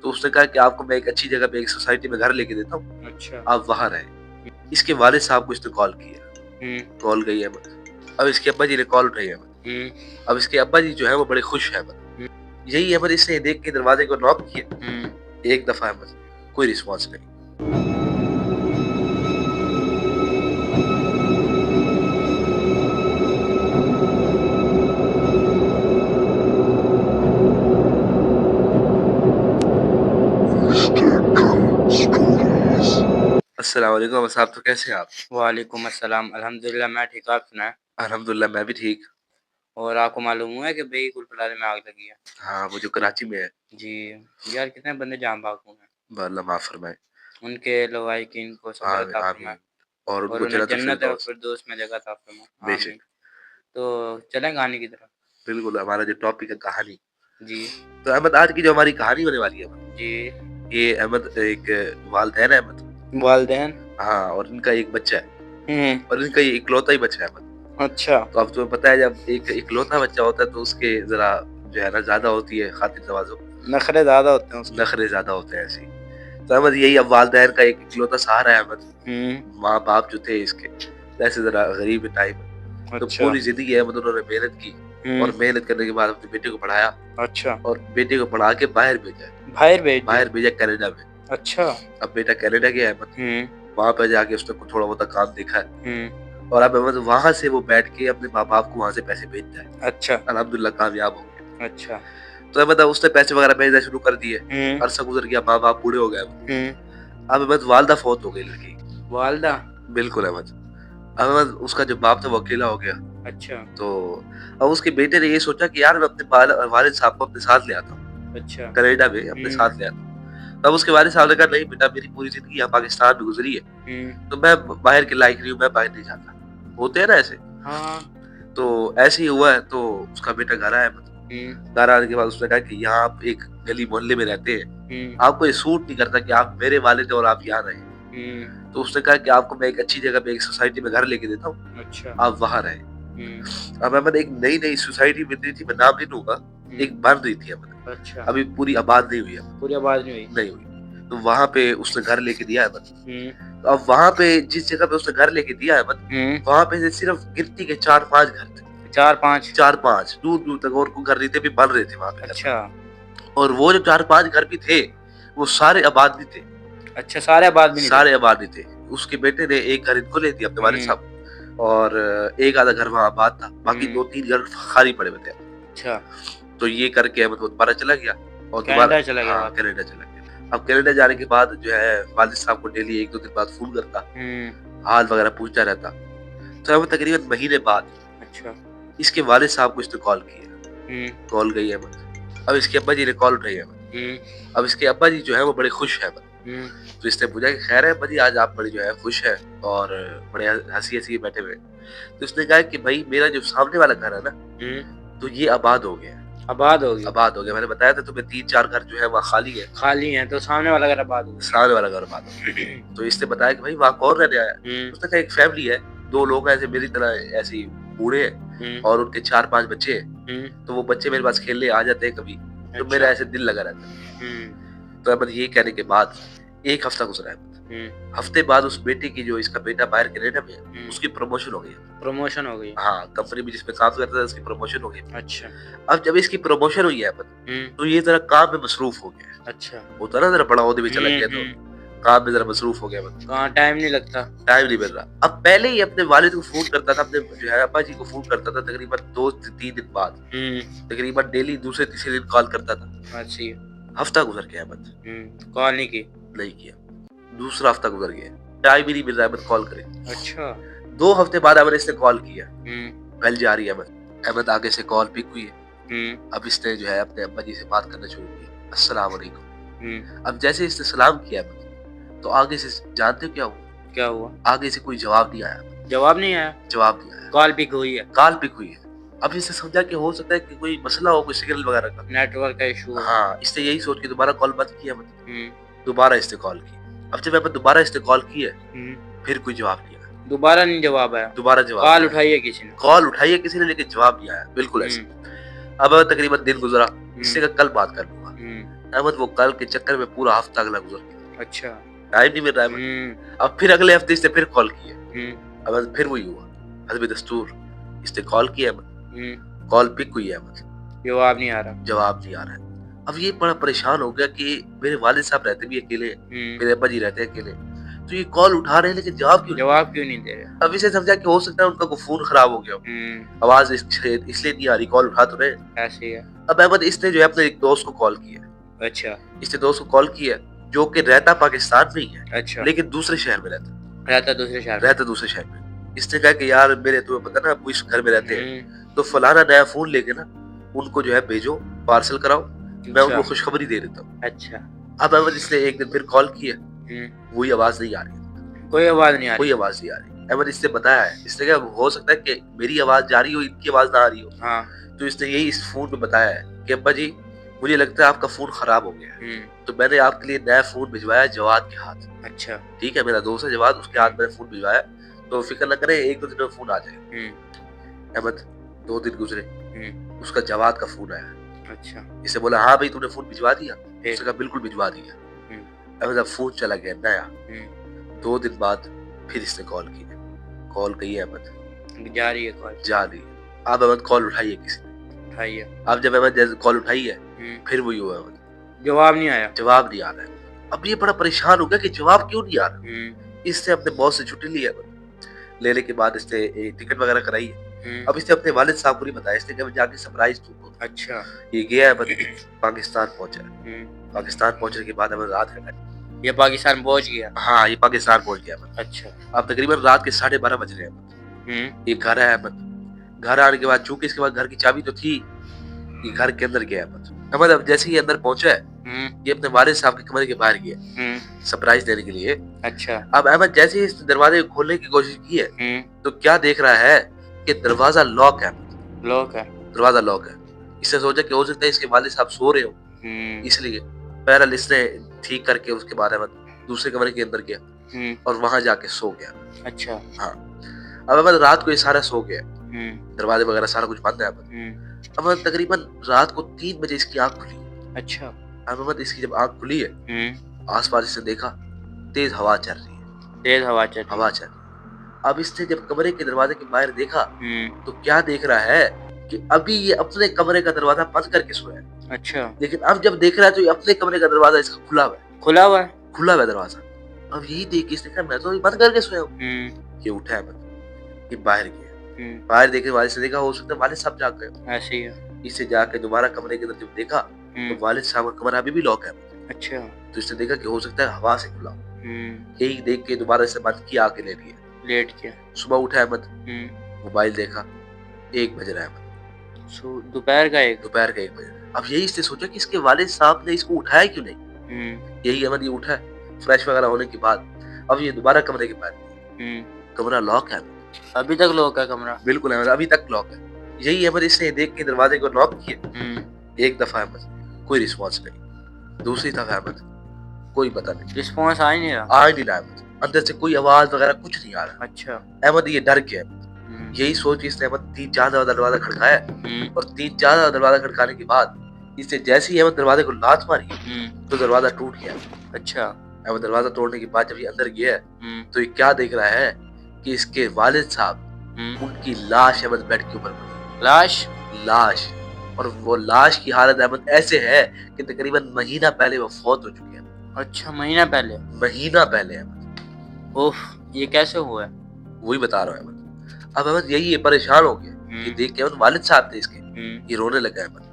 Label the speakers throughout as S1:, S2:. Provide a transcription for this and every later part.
S1: تو اس نے کہا کہ آپ کو میں ایک اچھی جگہ پہ ایک سوسائٹی میں گھر لے کے دیتا ہوں,
S2: اچھا
S1: آپ وہاں رہیں. اس کے والد صاحب کو اس نے کال کیا, کال گئی احمد. اب اس کے ابا جی نے کال اٹھائی احمد. اب اس کے ابا جی جو ہے وہ بڑے خوش ہیں احمد. یہی احمد اس نے دیکھ کے دروازے کو نوک کیا ایک دفعہ احمد, کوئی رسپانس نہیں. السلام علیکم صاحب, تو کیسے ہیں آپ؟
S2: وعلیکم السلام, الحمدللہ میں ٹھیک, آپ سنائیں؟
S1: الحمدللہ میں بھی ٹھیک.
S2: اور آپ کو معلوم ہوا ہے کہ بھئی گل پلازے میں آگ لگی ہے؟
S1: ہاں, وہ جو کراچی میں ہے.
S2: جی یار, کتنے بندے جان بحق ہوئے ہیں,
S1: اللہ معاف فرمائے.
S2: ان کے لوائقین کو صبر عطا فرمائے,
S1: اور ان کو
S2: انہیں جنت
S1: الفردوس
S2: فردوس میں جگہ عطا فرمائے,
S1: بے
S2: آمین.
S1: شک.
S2: تو چلیں کہانی کی طرف.
S1: بالکل, ہمارا جو ٹاپک ہے کہانی.
S2: جی
S1: تو احمد آج کی جو ہماری کہانی ہونے والی ہے احمد,
S2: جی,
S1: یہ احمد ایک والدین ہے احمد.
S2: والدین,
S1: ہاں, اور ان کا ایک بچہ ہے,
S2: ہوں,
S1: اور ان کا یہ اکلوتا ہی بچہ ہے احمد.
S2: اچھا,
S1: تو اب تمہیں پتہ ہے جب ایک اکلوتا بچہ ہوتا ہے تو اس کے ذرا جو ہے نا زیادہ ہوتی ہے خاطر تواضع,
S2: نخرے زیادہ ہوتے ہیں اس کے,
S1: نخرے زیادہ ہوتے ہیں ایسے. تو احمد یہی اب والدین کا ایک اکلوتا سہارا ہے احمد. ماں باپ جو تھے اس کے ایسے ذرا غریب ٹائم, تو
S2: اچھا,
S1: پوری زندگی احمد انہوں نے محنت کی, اور محنت کرنے کے بعد اپنے بیٹے کو پڑھایا,
S2: اچھا,
S1: اور بیٹے کو پڑھا کے باہر بھیجا,
S2: باہر
S1: بھیجا کینیڈا میں.
S2: اچھا,
S1: اب بیٹا کینیڈا گیا احمد, وہاں پہ جا کے اس نے تھوڑا بہت کام دیکھا ہے, اور اب احمد وہاں سے وہ بیٹھ کے اپنے ماں باپ کو وہاں سے پیسے بھیجتا ہے.
S2: اچھا,
S1: الحمدللہ کامیاب ہو گیا.
S2: اچھا,
S1: تو احمد اس نے پیسے وغیرہ بھیجنا شروع کر دیے, عرصہ گزر گیا, ماں باپ بوڑھے ہو گئے. اب احمد والدہ فوت ہو گئی لڑکی,
S2: والدہ,
S1: بالکل احمد. احمد اس کا جو باپ تھا وہ اکیلا ہو گیا.
S2: اچھا,
S1: تو اب اس کے بیٹے نے یہ سوچا کہ یار میں اپنے والد صاحب کو اپنے ساتھ لے آتا ہوں,
S2: اچھا,
S1: کینیڈا میں اپنے ساتھ لے آتا ہوں. تب اس کے والد صاحب نے کہا نہیں بیٹا, میری پوری زندگی یہاں پاکستان میں گزری ہے, تو میں باہر کے لائق نہیں ہوں, میں باہر نہیں جاتا. ہوتے ہیں نا ایسے.
S2: ہاں,
S1: تو ایسے ہی ہوا ہے. تو اس کا بیٹا گھر آیا, گھر آنے کے بعد اس نے کہا کہ یہاں آپ ایک گلی محلے میں رہتے ہیں, آپ کو یہ سوٹ نہیں کرتا کہ آپ میرے والد ہیں اور آپ یہاں رہیں. تو اس نے کہا کہ آپ کو میں ایک اچھی جگہ پہ ایک سوسائٹی میں گھر لے کے دیتا ہوں,
S2: اچھا,
S1: آپ وہاں رہیں. اب احمد ایک نئی سوسائٹی بن رہی تھی, میں نام نہیں لوں گا, ایک بن رہی تھی احمد,
S2: اچھا,
S1: ابھی پوری آباد نہیں ہوئی,
S2: پوری آواز نہیں
S1: ہوئی. تو وہاں پہ اس نے گھر لے کے دیا احمد. تو اب وہاں پہ جس جگہ پہ اس نے گھر لے کے دیا احمد, وہاں پہ صرف گنتی کے 4-5 گھر تھے, 4-5 دور دور تک, اور کوئی گھر نہیں تھے, بھی بن رہے تھے وہاں پہ.
S2: اچھا,
S1: اور وہ جو 4-5 گھر بھی تھے وہ سارے آباد بھی تھے.
S2: اچھا, سارے آباد بھی نہیں,
S1: سارے آباد نہیں تھے. اس کے بیٹے نے ایک گھر ان کو لے دیا اپنے والد صاحب, اور ایک آدھا گھر وہاں آباد تھا, باقی 2-3 گھر خالی پڑے ہوئے تھے.
S2: اچھا,
S1: تو یہ کر کے احمد وہ دوبارہ چلا گیا, اور
S2: کینیڈا چلا گیا.
S1: ہاں, کینیڈا چلا گیا. اب کینیڈا جانے کے بعد جو ہے والد صاحب کو ڈیلی 1-2 دن بعد فون کرتا, حال وغیرہ پوچھتا رہتا. تو احمد تقریباً مہینے بعد
S2: اچھا
S1: اس کے والد صاحب کو اس نے کال کیا, کال گئی احمد. اب اس کے ابا جی نے کال اٹھائی احمد. اب اس کے ابا جی جو ہے وہ بڑے خوش ہیں احمد. تو اس نے پوچھا کہ خیر ہے ابا جی, آج آپ بڑے جو ہے خوش ہیں اور بڑے ہنسی بیٹھے ہوئے. تو اس نے کہا کہ بھائی میرا جو سامنے والا گھر ہے نا, تو یہ آباد ہو گیا. آباد ہو گیا, میں نے بتایا تھا تمہیں 3-4 گھر جو ہے وہاں خالی ہے,
S2: تو سامنے والا گھر آباد ہو,
S1: سامنے والا گھر آباد ہو گیا. تو اس نے بتایا کہ بھائی وہاں کون رہنے آیا. اس نے کہا ایک فیملی ہے, 2 لوگ ایسے میری طرح ایسے بوڑھے ہیں, اور ان کے 4-5 بچے ہیں. تو وہ بچے میرے پاس کھیلنے آ جاتے ہیں کبھی, تو میرا ایسے دل لگا رہتا ہے. تو احمد یہ کہنے کے بعد 1 ہفتہ گزرا ہے. ہفتے بعد اس بیٹے کی, جو اس کا بیٹا باہر کینیڈا میں ہے, اس کی پروموشن ہو گئی. ہاں, کمپنی میں جس میں کام کرتا تھا اس کی پروموشن ہو گئی.
S2: اچھا,
S1: اب جب اس کی پروموشن ہوئی ہے احمد, تو یہ ذرا کام میں مصروف ہو گیا.
S2: اچھا,
S1: ہوتا نا ذرا بڑا عہدے میں چلا گیا تو کام میں ذرا مصروف ہو گیا.
S2: کہاں ٹائم نہیں لگتا,
S1: ٹائم نہیں مل رہا. اب پہلے ہی اپنے والد کو فون کرتا تھا, اپنے جو ہے ابا جی کو فون کرتا تھا تقریباً 2-3 دن بعد, تقریباً ڈیلی دوسرے-تیسرے دن کال کرتا تھا. ہفتہ گزر گیا احمد,
S2: کال نہیں
S1: کیا. دوسرا ہفتہ گزر گیا, ٹائم ہی نہیں مل رہا احمد کال کرے.
S2: اچھا,
S1: 2 ہفتے بعد احمد اس نے کال کیا, بیل جا رہی ہے احمد آگے سے کال پک ہوئی ہے. اب اس نے جو ہے اپنے ابا جی سے بات کرنا شروع کی, السلام علیکم. اب جیسے اس نے سلام کیا احمد, تو آگے سے جانتے ہو کیا ہوا؟ آگے سے کوئی جواب نہیں آیا. جواب نہیں آیا,
S2: کال پک ہوئی ہے.
S1: اب اس نے سمجھا کہ ہو سکتا ہے کہ کوئی مسئلہ ہو, کوئی سگنل وغیرہ کا,
S2: نیٹ ورک کا ایشو.
S1: ہاں, اس نے یہی سوچ کے دوبارہ کال بند کیا. دوبارہ اس نے کال کی. اب جب احمد دوبارہ اس نے کال کی ہے, پھر کوئی جواب نہیں آیا.
S2: دوبارہ نہیں جواب آیا. کال اٹھائی ہے کسی نے,
S1: لیکن جواب نہیں آیا. بالکل ایسے. اب تقریباً دن گزرا, اس سے کل بات کر لوں گا. احمد وہ کل کے چکر میں پورا ہفتہ اگلا گزر گیا.
S2: اچھا
S1: ٹائم نہیں مل رہا ہے. اب پھر اگلے ہفتے اس نے پھر کال کیا. احمد پھر وہی ہوا حسب دستور. اس نے کال کیا احمد, کال پک ہوئی ہے احمد,
S2: جواب نہیں آ رہا,
S1: جواب نہیں آ رہا ہے. اب یہ بڑا پریشان ہو گیا کہ میرے والد صاحب رہتے بھی اکیلے, میرے ابا جی رہتے اکیلے, تو یہ کال اٹھا رہے ہیں لیکن جواب کیوں نہیں دے رہے. اب اسے سمجھا کہ ہو سکتا ہے ان کا کوئی فون خراب ہو گیا, آواز اس لیے نہیں آ رہی, کال اٹھا تو رہے
S2: ایسے ہے.
S1: اب احمد اس نے جو ہے اپنے ایک دوست کو کال کیا.
S2: اچھا,
S1: اس نے دوست کو کال کیا جو کہ رہتا پاکستان میں ہی ہے.
S2: اچھا,
S1: لیکن دوسرے شہر میں
S2: رہتا دوسرے شہر
S1: میں. اس نے کہا کہ یار میرے تمہیں پتہ نا ابو اس گھر میں رہتے ہیں, تو فلانا نیا فون لے کے نا ان کو جو ہے بھیجو, پارسل کراؤ, میں ان کو خوشخبری دے دیتا ہوں.
S2: اچھا.
S1: اب احمد اس نے ایک دن پھر کال کیا, وہی آواز نہیں آ رہی,
S2: کوئی آواز نہیں
S1: آ رہی. احمد اس نے بتایا ہے, اس نے کہا ہو سکتا ہے کہ میری آواز جا رہی ہو, ان کی آواز نہ آ رہی ہو. تو اس نے یہی اس فون پہ بتایا ہے کہ ابا جی مجھے لگتا ہے آپ کا فون خراب ہو گیا ہے, تو میں نے آپ کے لیے نیا فون بھجوایا جواد کے ہاتھ.
S2: اچھا,
S1: ٹھیک ہے, میرا دوست ہے جواد, اس کے ہاتھ میں نے فون بھجوایا, تو فکر نہ کریں ایک دو دن میں فون آ جائے. احمد 2 دن گزرے, اس کا جواد کا فون آیا.
S2: اچھا,
S1: اسے بولا ہاں بھائی تو نے فون بھجوا دیا. اس نے کہا بالکل بھجوا دیا. احمد اب فون چلا گیا نیا. 2 دن بعد پھر اس نے کال کی. کال کی احمد
S2: جا رہی ہے.
S1: اب احمد کال اٹھائی ہے کسی نے. اب جب احمد کال اٹھائی ہے پھر وہی ہوا احمد,
S2: جواب نہیں آیا.
S1: ہے. اب یہ بڑا پریشان ہو گیا کہ جواب کیوں نہیں آ رہا. اس نے اپنے باس سے چھٹی لی ہے. لینے کے بعد اس نے ٹکٹ وغیرہ کرائی ہے. اب اس نے اپنے والد صاحب کو نہیں بتایا, اس نے کہا جا کے سرپرائز دوں.
S2: اچھا,
S1: یہ گیا ہے پاکستان پہنچا. پاکستان پہنچنے کے بعد احمد رات کا
S2: یہ پاکستان پہنچ گیا.
S1: ہاں یہ پاکستان پہنچ گیا.
S2: اچھا,
S1: اب تقریباً رات کے 12:30 بج رہے ہیں. یہ گھر ہے احمد. گھر آنے کے بعد چونکہ اس کے بعد گھر کی چابی تو تھی, یہ گھر کے اندر گیا احمد. اب جیسے ہی اندر پہنچا ہے یہ اپنے والد صاحب کے کمرے کے باہر گیا سرپرائز دینے کے لیے.
S2: اچھا,
S1: اب احمد جیسے ہی اس دروازے کو کھولنے کی کوشش کی ہے تو کیا دیکھ رہا ہے کہ دروازہ لاک ہے. دروازہ لاک ہے. اس سے سوچا کہ ہو سکتا ہے اس کے والد صاحب سو رہے ہو, اس لیے بہرحال اس نے ٹھیک کر کے اس کے بعد احمد دوسرے کمرے کے اندر گیا اور وہاں جا کے سو گیا.
S2: اچھا,
S1: ہاں. اب احمد رات کو یہ سارا سو گیا, دروازے وغیرہ سارا کچھ بند ہے احمد. تقریباً رات کو 3 بجے اس کی آنکھ کھلی.
S2: اچھا,
S1: احمد اس کی جب آنکھ کھلی ہے آس پاس اس نے دیکھا تیز ہوا چل رہی ہے. اب اس نے جب کمرے کے دروازے کے باہر دیکھا تو کیا دیکھ رہا ہے کہ ابھی یہ اپنے کمرے کا دروازہ بند کر کے سویا ہے.
S2: اچھا,
S1: لیکن اب جب دیکھ رہا ہے تو یہ اپنے کمرے کا دروازہ اس کا کھلا ہوا ہے دروازہ. اب یہی دیکھ کے اس نے کہا میں تو بند کر کے سویا ہوں. یہ اٹھا ہے یہ باہر گیا. باہر دیکھنے والد سے دیکھا ہو سکتا ہے والد صاحب جاگ گئے.
S2: ایسے ہی ہے.
S1: اسے جا کے دوبارہ کمرے کے اندر جب دیکھا تو والد صاحب کا کمرہ ابھی بھی لاک ہے.
S2: اچھا,
S1: تو اس نے دیکھا کہ ہو سکتا ہے ہوا سے کھلا. یہی دیکھ کے دوبارہ سے بند کیا, آ کے لیٹ گیا. صبح اٹھا احمد, موبائل دیکھا 1 بج رہا ہے.
S2: دوپہر کا 1
S1: بجے. اب یہی اس نے سوچا کہ اس کے والد صاحب نے اس کو اٹھایا کیوں نہیں. یہی احمد یہ اٹھا فریش وغیرہ ہونے کے بعد اب یہ دوبارہ کمرے کے پاس. کمرہ لاک ہے,
S2: ابھی تک لاک ہے کمرہ.
S1: بالکل احمد ابھی تک لاک ہے. یہی احمد اس نے دیکھ کے دروازے کو لاک کیا. ایک دفعہ احمد کوئی رسپانس نہیں. دوسری دفعہ احمد کوئی پتہ نہیں,
S2: رسپانس آ ہی نہیں رہا
S1: احمد. اندر سے کوئی آواز وغیرہ کچھ نہیں آ رہا.
S2: اچھا,
S1: احمد یہ ڈر گیا. یہی سوچ اس نے احمد 3-4 دفعہ دروازہ کھڑکایا اور 3-4 دفعہ دروازہ کھڑکانے کے بعد اس نے جیسے ہی احمد دروازے کو لات ماری تو دروازہ ٹوٹ گیا.
S2: اچھا,
S1: احمد دروازہ توڑنے کے بعد جب یہ اندر گیا تو یہ کیا دیکھ رہا ہے کہ اس کے والد صاحب ان کی لاش احمد بیڈ کے اوپر پڑی. لاش اور وہ لاش کی حالت احمد ایسے ہے کہ تقریباً مہینہ پہلے وہ فوت ہو چکی ہے.
S2: اچھا, مہینہ پہلے
S1: احمد.
S2: اوف, یہ کیسے ہوا ہے؟
S1: وہی بتا رہا ہوں احمد. اب احمد یہی پریشان ہو گیا کہ دیکھ کے والد صاحب تھے اس کے, یہ رونے لگا احمد.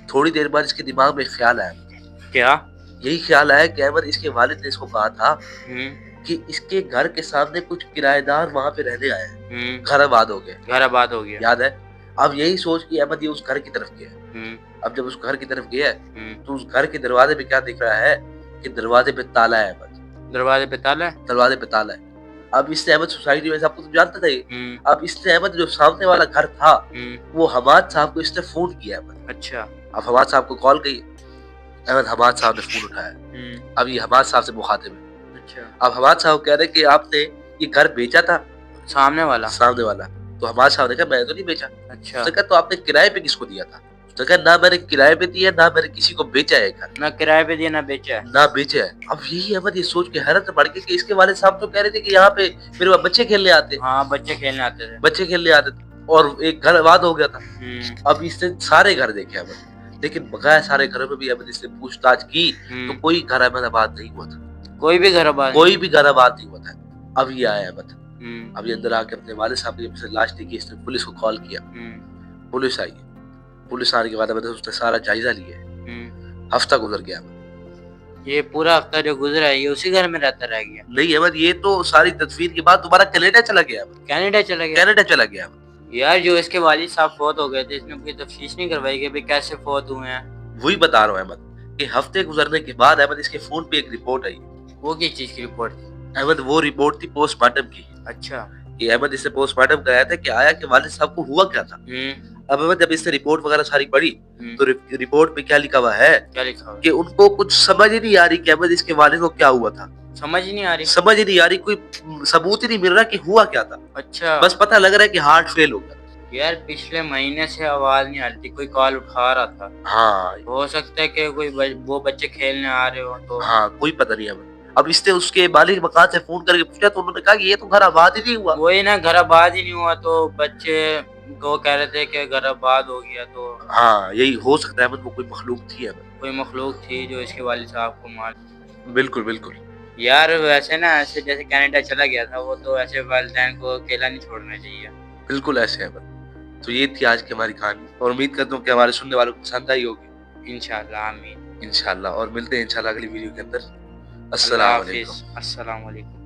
S1: تھوڑی دیر بعد اس کے دماغ میں خیال آیا.
S2: کیا؟
S1: یہی خیال آیا کہ احمد اس کے والد نے اس کو کہا تھا کہ اس کے گھر کے سامنے کچھ کرایہ دار وہاں پہ رہنے آئے ہیں, گھر آباد ہو گیا. یاد ہے. اب یہی سوچ کے احمد یہ اس گھر کی طرف گیا. اب جب اس گھر کی طرف گیا تو اس گھر کے دروازے پہ کیا دیکھ رہا ہے کہ دروازے پہ تالا ہے احمد. دروازے پہ تالا ہے. اب اس نے احمد سوسائٹی میں سب کو جانتا تھا یہ. اب اس نے احمد جو سامنے والا گھر تھا وہ حماد صاحب کو اس نے فون کیا احمد.
S2: اچھا,
S1: اب حماد صاحب کو کال کی. احمد حماد صاحب نے فون اٹھایا. اب یہ حماد صاحب سے مخاطب ہے.
S2: اچھا,
S1: اب حماد صاحب کہہ رہے کہ آپ نے یہ گھر بیچا تھا.
S2: سامنے والا.
S1: تو حماد صاحب نے کہا میں تو نہیں بیچا.
S2: اچھا,
S1: تو آپ نے کرائے پہ کس کو دیا تھا. تو کہا نہ میں نے کرائے پہ دیا نہ میں نے کسی کو بیچا ہے گھر,
S2: نہ کرائے پہ دیا نہ بیچا ہے,
S1: نہ بیچا ہے. اب یہی احمد یہ سوچ کے حیرت بڑھ گئی کہ اس کے والد صاحب تو کہہ رہے تھے کہ یہاں پہ میرے بچے کھیلنے آتے.
S2: ہاں بچے کھیلنے آتے تھے,
S1: بچے کھیلنے آتے تھے اور ایک گھر آباد ہو گیا تھا. اب اس نے سارے گھر دیکھے احمد, لیکن بقایا سارے گھروں میں بھی احمد اس نے پوچھ تاچھ کی تو کوئی گھر احمد آباد نہیں ہوا تھا,
S2: کوئی بھی گھر آباد
S1: نہیں ہوا تھا. اب یہ آیا احمد, اب یہ اندر آ کے اپنے والد صاحب کی لاش دیکھی, اس نے پولیس کو کال کیا, پولیس آئی. پولیس آنے کے بعد اس نے سارا جائزہ لیا. ہفتہ گزر گیا.
S2: یہ پورا ہفتہ جو گزرا ہے یہ اسی گھر میں رہتا رہ گیا؟
S1: نہیں احمد, یہ تو ساری تدفین کے بعد دوبارہ کینیڈا چلا گیا. کینیڈا چلا گیا.
S2: یار جو اس کے والد صاحب فوت ہو گئے تھے اس نے کوئی تفتیش نہیں کروائی کہ بھئی کیسے فوت ہوئے ہیں؟
S1: وہی بتا رہا ہوں احمد کہ ہفتے گزرنے کے بعد احمد اس کے فون پہ ایک رپورٹ آئی.
S2: وہ کس چیز کی رپورٹ تھی
S1: احمد؟ وہ رپورٹ تھی پوسٹ مارٹم کی.
S2: اچھا.
S1: کہ احمد اس نے پوسٹ مارٹم کرایا تھا کہ آیا کہ والد صاحب کو ہوا کیا تھا. اب احمد جب اس نے رپورٹ وغیرہ ساری پڑھی تو رپورٹ پہ کیا لکھا ہوا ہے کہ ان کو کچھ سمجھ ہی نہیں آ رہی کہ احمد اس کے والد کو کیا ہوا تھا.
S2: سمجھ نہیں آ رہی,
S1: کوئی ثبوت ہی نہیں مل رہا کہ ہوا کیا تھا.
S2: اچھا.
S1: بس پتہ لگ رہا ہے کہ ہارٹ فیل ہو گیا.
S2: یار پچھلے مہینے سے آواز نہیں آ رہی تھی, کوئی کال اٹھا رہا تھا.
S1: ہاں
S2: ہو سکتا ہے کہ کوئی وہ بچے کھیلنے آ رہے ہو تو.
S1: ہاں کوئی پتہ نہیں ہے. اب اس نے اس کے مالک مکان سے فون کر کے پوچھا تو انہوں نے کہا کہ یہ تو گھر آباد ہی نہیں ہوا.
S2: وہی نا, گھر آباد ہی نہیں ہوا تو بچے وہ کہہ رہے تھے کہ گھر آباد ہو گیا تو.
S1: ہاں یہی ہو سکتا ہے احمد, وہ کوئی مخلوق تھی.
S2: کوئی مخلوق تھی جو اس کے والد صاحب کو مار.
S1: بالکل بالکل.
S2: یار ویسے نا ایسے جیسے کینیڈا چلا گیا تھا وہ تو ایسے والدین کو اکیلا نہیں چھوڑنا چاہیے. بالکل
S1: ایسے احمد. تو یہ تھی آج کی ہماری کہانی, اور امید کرتا ہوں کہ ہمارے سننے والوں کو پسند آئی ہوگی.
S2: انشاءاللہ آمین.
S1: انشاءاللہ. اور ملتے ہیں انشاءاللہ اگلی ویڈیو کے اندر. السلام علیکم.
S2: السلام علیکم.